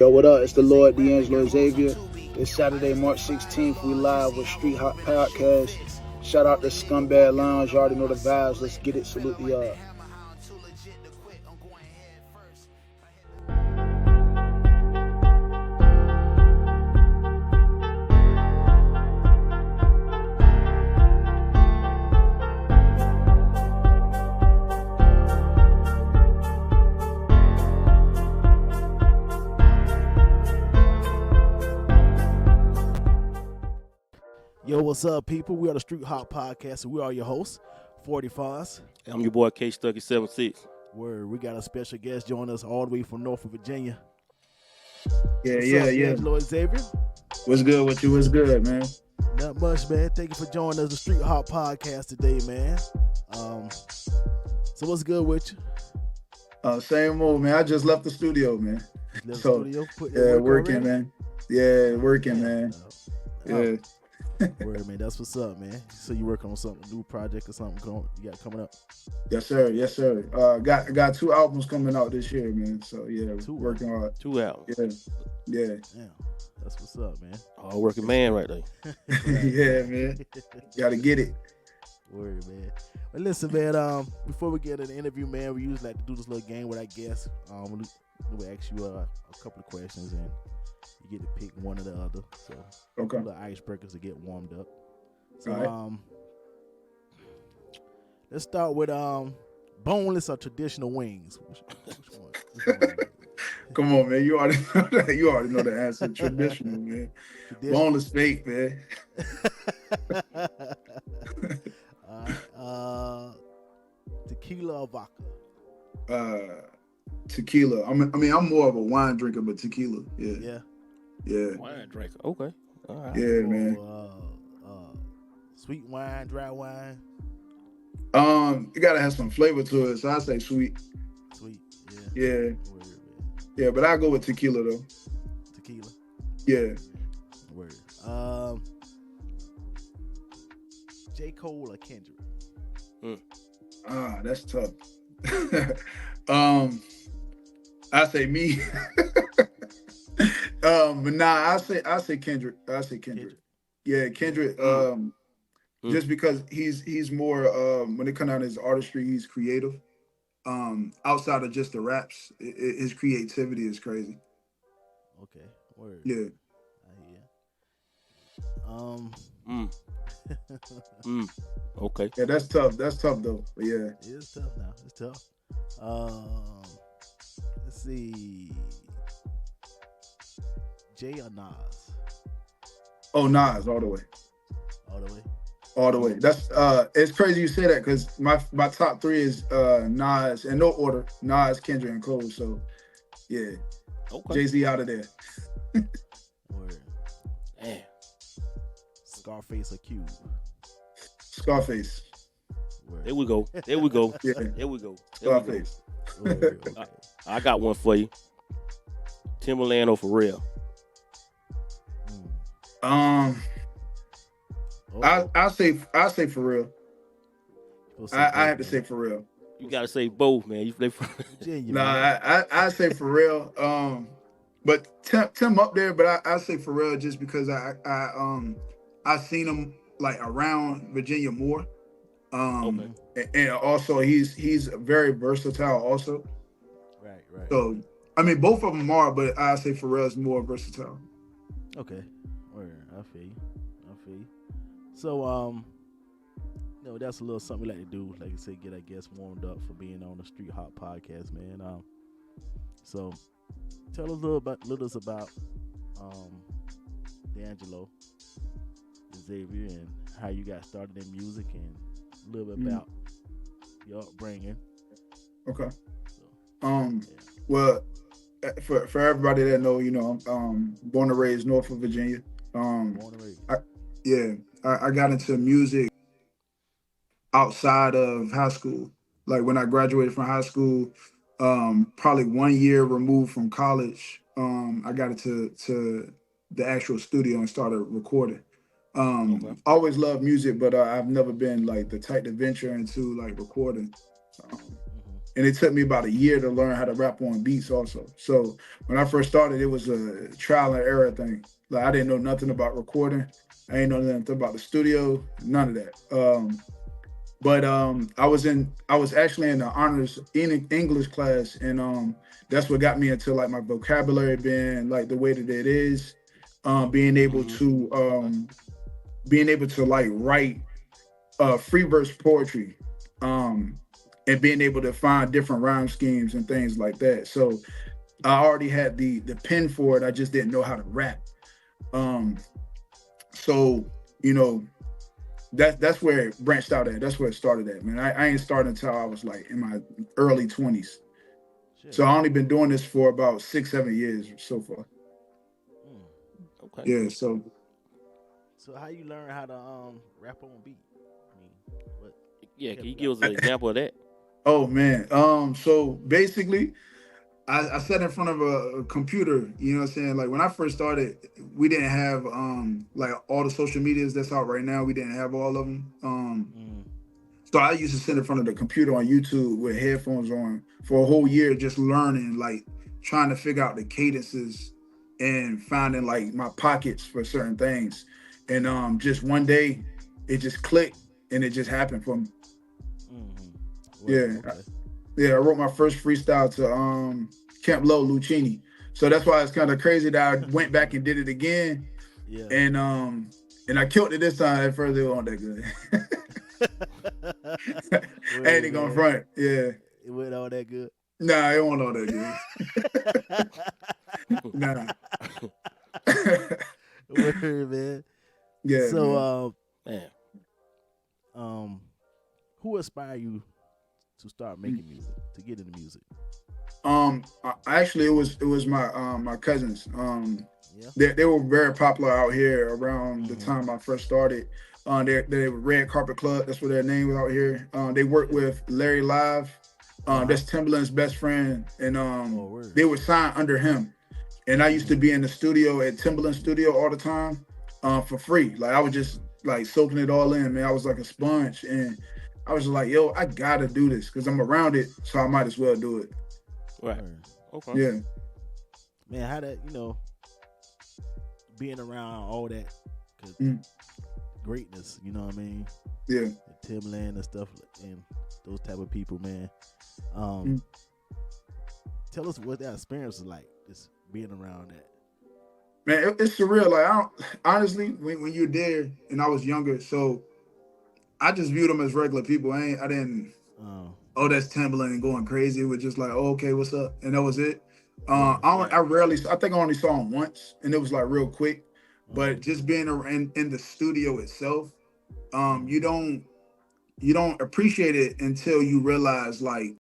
Yo, what up? It's the Lord D'Angelo Xavier. It's Saturday, March 16th. We live with Street Hot Podcast. Shout out to Scumbag Lounge. You already know the vibes. Let's get it. Salute the y'all. Yo, what's up, people? We are the Street Hot Podcast, and we are your hosts, 45s. I'm your boy K Stucky 76. Where we got a special guest joining us all the way from Norfolk, Virginia. Yeah, What's yeah, up, yeah. D'Angelo Xavier? What's good with you? What's good, man? Not much, man. Thank you for joining us, the Street Hot Podcast today, man. So what's good with you? Same old, man. I just left the studio, man. Studio? Working, already? Man. Yeah, working, man. Yeah. Word, man. That's what's up, man. So you working on something, a new project or something you got coming up? Yes, sir. Yes, sir. Got 2 albums coming out this year, man. So yeah, working hard. 2 albums. Yeah. Damn. That's what's up, man. All working man right there. Yeah, man. Gotta get it. Word, man. But listen, man, before we get into the interview, man, we usually like to do this little game with our guests. We'll ask you a couple of questions and you get to pick one or the other. So okay. The icebreakers to get warmed up. So right. Let's start with boneless or traditional wings. Which one? Come on, man. You already know that. You already know the answer. Traditional, man. Boneless steak, man. Tequila or vodka? Tequila. I'm more of a wine drinker, but tequila. Yeah. Yeah. Wine drinker. Okay. All right. Yeah, man. Sweet wine, dry wine. You gotta have some flavor to it, so I say sweet. Sweet. Yeah. Word, yeah, but I go with tequila though. Tequila. Yeah. Word. J. Cole or Kendrick? That's tough. I say me. But nah, I say Kendrick. Yeah, Kendrick. Just because he's more when it comes down to his artistry, he's creative. Outside of just the raps, his creativity is crazy. Okay, word. Yeah. I hear. Okay. Yeah, that's tough. That's tough though. But yeah. It is tough now. It's tough. Let's see. Jay or Nas? Oh, Nas, all the way. All the way. That's it's crazy you say that because my top 3 is Nas in no order. Nas, Kendrick, and Cole. So yeah. Okay. Jay-Z out of there. Word. Damn. Scarface or Cube? Scarface. Word. There we go. Yeah. There we go. Scarface. Word. I got one for you. Timberland or Pharrell? I say for real. I have to say for real. You gotta say both, man. You play for I say for real. But Tim up there, but I say for real just because I seen him like around Virginia more. Okay. And also he's very versatile also. Right. So I mean both of them are, but I say Pharrell is more versatile. Okay. Word. I feel you. So that's a little something we like to do. Like I said, get our guests warmed up for being on the Street Hot Podcast, man. So tell us a little about D'Angelo Xavier and how you got started in music and a little bit about your upbringing. Okay. So, well, for everybody that know, I'm born and raised Norfolk, Virginia. Born and raised. I got into music outside of high school. Like when I graduated from high school, probably 1 year removed from college, I got into the actual studio and started recording. Always loved music, but I've never been like the type to venture into like recording. and it took me about a year to learn how to rap on beats also. So when I first started, it was a trial and error thing. Like I didn't know nothing about recording. I didn't know nothing about the studio, none of that. But I was actually in the honors in English class, and that's what got me into like my vocabulary being like the way that it is, being able to Okay. like write free verse poetry, um, and being able to find different rhyme schemes and things like that. So I already had the pen for it. I just didn't know how to rap. Um, so you know that's where it branched out at. That's where it started at, man. I ain't started until I was like in my early 20s. So Shit. I only been doing this for about 6, 7 years so far. Mm. Okay. Yeah. So So how you learn how to rap on beat? I mean, what Yeah, can kept you you give out us an there? example of that? oh man. So basically I sat in front of a computer, you know what I'm saying? Like when I first started, we didn't have like all the social medias that's out right now. We didn't have all of them. Mm. So I used to sit in front of the computer on YouTube with headphones on for a whole year, just learning, like trying to figure out the cadences and finding like my pockets for certain things. And just one day, it just clicked and it just happened for me. Mm-hmm. Word. Yeah, Okay. yeah. I wrote my first freestyle to Camp Low Lucchini. So that's why it's kind of crazy that I went back and did it again, Yeah. and I killed it this time. At first, it wasn't that good. I ain't Word, even gonna man. front. Yeah. It went all that good. Nah, it wasn't all that good. Nah. Word, man. Yeah, So, man. Man, um, who inspired you to start making music, to get into music? Actually, it was my my cousins. Yeah. They were very popular out here around the Mm-hmm. time I first started. They were Red Carpet Club. That's what their name was out here. They worked Yeah. with Larry Live. Uh huh. That's Timbaland's best friend, and Oh, word. they were signed under him. And I used to Mm-hmm. be in the studio at Timbaland studio all the time, for free. Like I was just like soaking it all in, man. I was like a sponge, and I was just like, yo, I gotta do this because I'm around it, so I might as well do it. right. Word. Okay. Yeah. Man, how that, being around all that 'cause Mm, greatness, you know what I mean? yeah. And Timbaland and stuff, and those type of people, man. Um, Mm. tell us what that experience is like, just being around that. Man, it's surreal. Like I don't honestly, when you're there, and I was younger, so I just viewed them as regular people. I didn't. Um, Oh, that's Timbaland and going crazy. It was just like, oh, okay, what's up, and that was it. yeah. Right. I rarely. I think I only saw him once, and it was like real quick. Mm-hmm. But just being in the studio itself, Mm-hmm. you don't appreciate it until you realize like